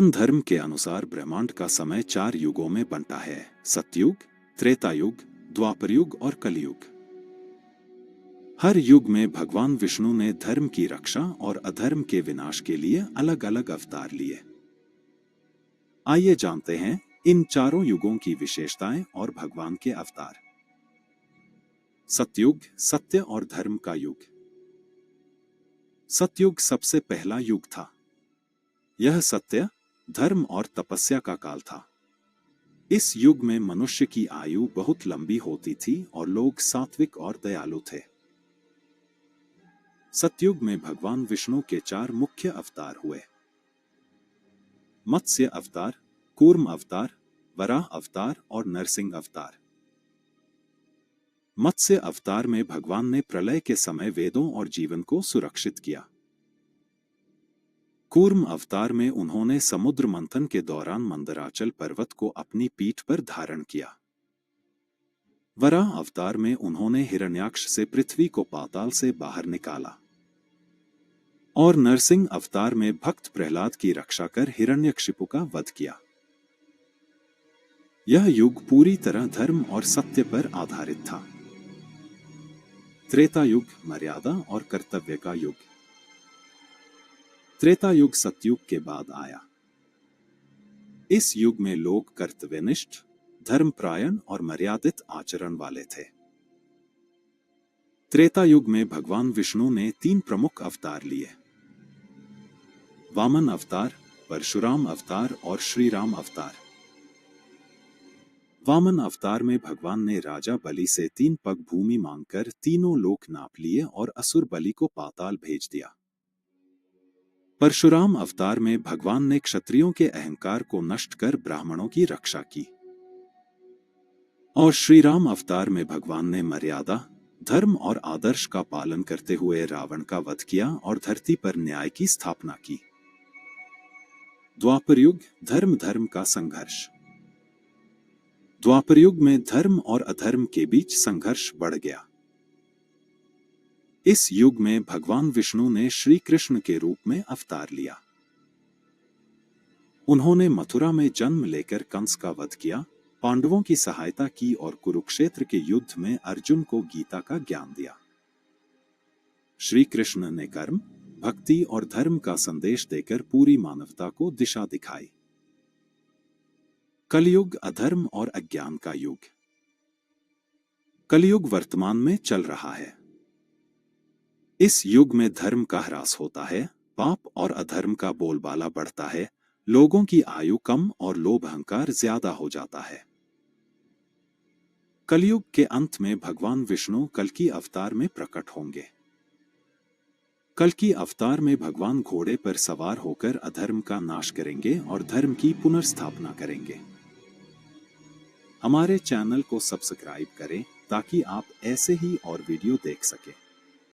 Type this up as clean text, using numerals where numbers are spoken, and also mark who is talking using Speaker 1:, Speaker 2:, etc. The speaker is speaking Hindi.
Speaker 1: धर्म के अनुसार ब्रह्मांड का समय 4 युगों में बंटा है: सतयुग, त्रेता युग, द्वापर युग और कलयुग। हर युग में भगवान विष्णु ने धर्म की रक्षा और अधर्म के विनाश के लिए अलग अलग अवतार लिए। आइए जानते हैं इन चारों युगों की विशेषताएं और भगवान के अवतार। सतयुग, सत्य और धर्म का युग। सतयुग सबसे पहला युग था। यह सत्य, धर्म और तपस्या का काल था। इस युग में मनुष्य की आयु बहुत लंबी होती थी और लोग सात्विक और दयालु थे। सतयुग में भगवान विष्णु के 4 मुख्य अवतार हुए: मत्स्य अवतार, कूर्म अवतार, वराह अवतार और नरसिंह अवतार। मत्स्य अवतार में भगवान ने प्रलय के समय वेदों और जीवन को सुरक्षित किया। कूर्म अवतार में उन्होंने समुद्र मंथन के दौरान मंदराचल पर्वत को अपनी पीठ पर धारण किया। वराह अवतार में उन्होंने हिरण्याक्ष से पृथ्वी को पाताल से बाहर निकाला। और नरसिंह अवतार में भक्त प्रहलाद की रक्षा कर हिरण्यकशिपु का वध किया। यह युग पूरी तरह धर्म और सत्य पर आधारित था। त्रेता युग, मर्यादा और कर्तव्य का युग। त्रेता युग सतयुग के बाद आया। इस युग में लोग कर्तव्यनिष्ठ, धर्मपरायण और मर्यादित आचरण वाले थे। त्रेता युग में भगवान विष्णु ने 3 प्रमुख अवतार लिए: वामन अवतार, परशुराम अवतार और श्री राम अवतार। वामन अवतार में भगवान ने राजा बलि से 3 पग भूमि मांगकर तीनों लोक नाप लिए और असुर बलि को पाताल भेज दिया। परशुराम अवतार में भगवान ने क्षत्रियों के अहंकार को नष्ट कर ब्राह्मणों की रक्षा की। और श्री राम अवतार में भगवान ने मर्यादा, धर्म और आदर्श का पालन करते हुए रावण का वध किया और धरती पर न्याय की स्थापना की। द्वापर युग, धर्म का संघर्ष। द्वापर युग में धर्म और अधर्म के बीच संघर्ष बढ़ गया। इस युग में भगवान विष्णु ने श्री कृष्ण के रूप में अवतार लिया। उन्होंने मथुरा में जन्म लेकर कंस का वध किया, पांडवों की सहायता की और कुरुक्षेत्र के युद्ध में अर्जुन को गीता का ज्ञान दिया। श्री कृष्ण ने कर्म, भक्ति और धर्म का संदेश देकर पूरी मानवता को दिशा दिखाई। कलयुग, अधर्म और अज्ञान का युग। कलयुग वर्तमान में चल रहा है। इस युग में धर्म का ह्रास होता है, पाप और अधर्म का बोलबाला बढ़ता है, लोगों की आयु कम और लोभ अहंकार ज्यादा हो जाता है। कलयुग के अंत में भगवान विष्णु कल्कि अवतार में प्रकट होंगे। कल्कि अवतार में भगवान घोड़े पर सवार होकर अधर्म का नाश करेंगे और धर्म की पुनर्स्थापना करेंगे। हमारे चैनल को सब्सक्राइब करें ताकि आप ऐसे ही और वीडियो देख सकें।